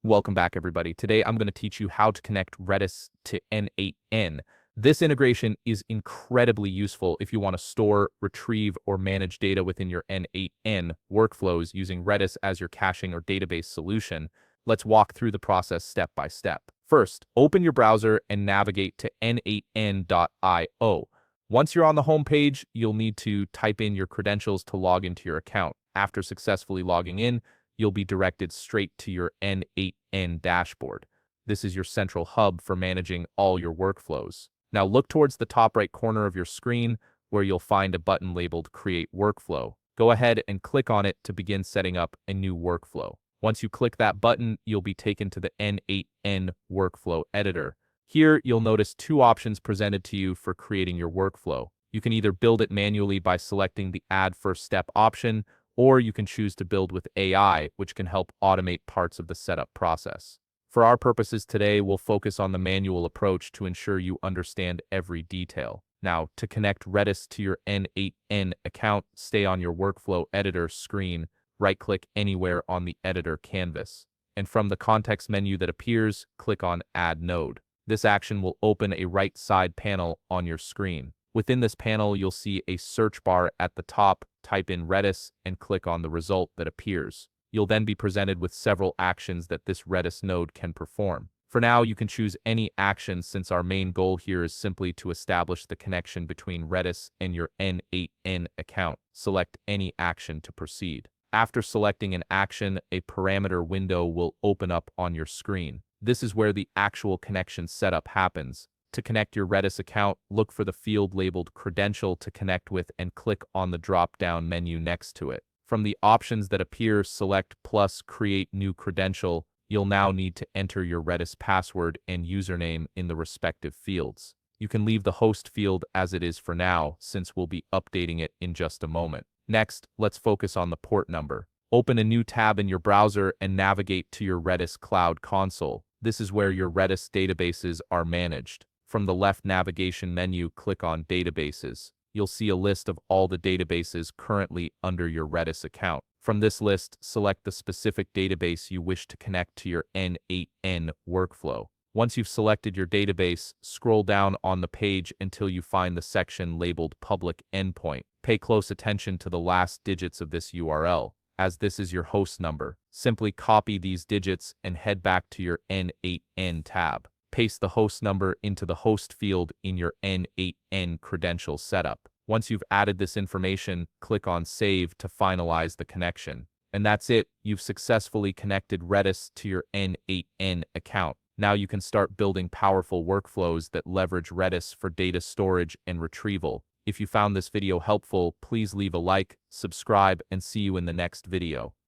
Welcome back, everybody. Today, I'm going to teach you how to connect Redis to N8n. This integration is incredibly useful if you want to store, retrieve, or manage data within your N8n workflows using Redis as your caching or database solution. Let's walk through the process step by step. First, open your browser and navigate to n8n.io. Once you're on the home page, you'll need to type in your credentials to log into your account. After successfully logging in, you'll be directed straight to your N8n dashboard. This is your central hub for managing all your workflows. Now look towards the top right corner of your screen where you'll find a button labeled Create Workflow. Go ahead and click on it to begin setting up a new workflow. Once you click that button, you'll be taken to the N8n Workflow Editor. Here, you'll notice two options presented to you for creating your workflow. You can either build it manually by selecting the Add First Step option, or you can choose to build with AI, which can help automate parts of the setup process. For our purposes today, we'll focus on the manual approach to ensure you understand every detail. Now, to connect Redis to your N8n account, stay on your workflow editor screen, right-click anywhere on the editor canvas, and from the context menu that appears, click on Add Node. This action will open a right side panel on your screen. Within this panel, you'll see a search bar at the top. Type in Redis and click on the result that appears. You'll then be presented with several actions that this Redis node can perform. For now, you can choose any action since our main goal here is simply to establish the connection between Redis and your N8n account. Select any action to proceed. After selecting an action, a parameter window will open up on your screen. This is where the actual connection setup happens. To connect your Redis account, look for the field labeled Credential to connect with and click on the drop-down menu next to it. From the options that appear, select plus Create New Credential. You'll now need to enter your Redis password and username in the respective fields. You can leave the host field as it is for now, since we'll be updating it in just a moment. Next, let's focus on the port number. Open a new tab in your browser and navigate to your Redis Cloud Console. This is where your Redis databases are managed. From the left navigation menu, click on Databases. You'll see a list of all the databases currently under your Redis account. From this list, select the specific database you wish to connect to your N8n workflow. Once you've selected your database, scroll down on the page until you find the section labeled Public Endpoint. Pay close attention to the last digits of this URL, as this is your host number. Simply copy these digits and head back to your N8n tab. Paste the host number into the host field in your N8n credential setup. Once you've added this information, click on Save to finalize the connection. And that's it. You've successfully connected Redis to your N8n account. Now you can start building powerful workflows that leverage Redis for data storage and retrieval. If you found this video helpful, please leave a like, subscribe, and see you in the next video.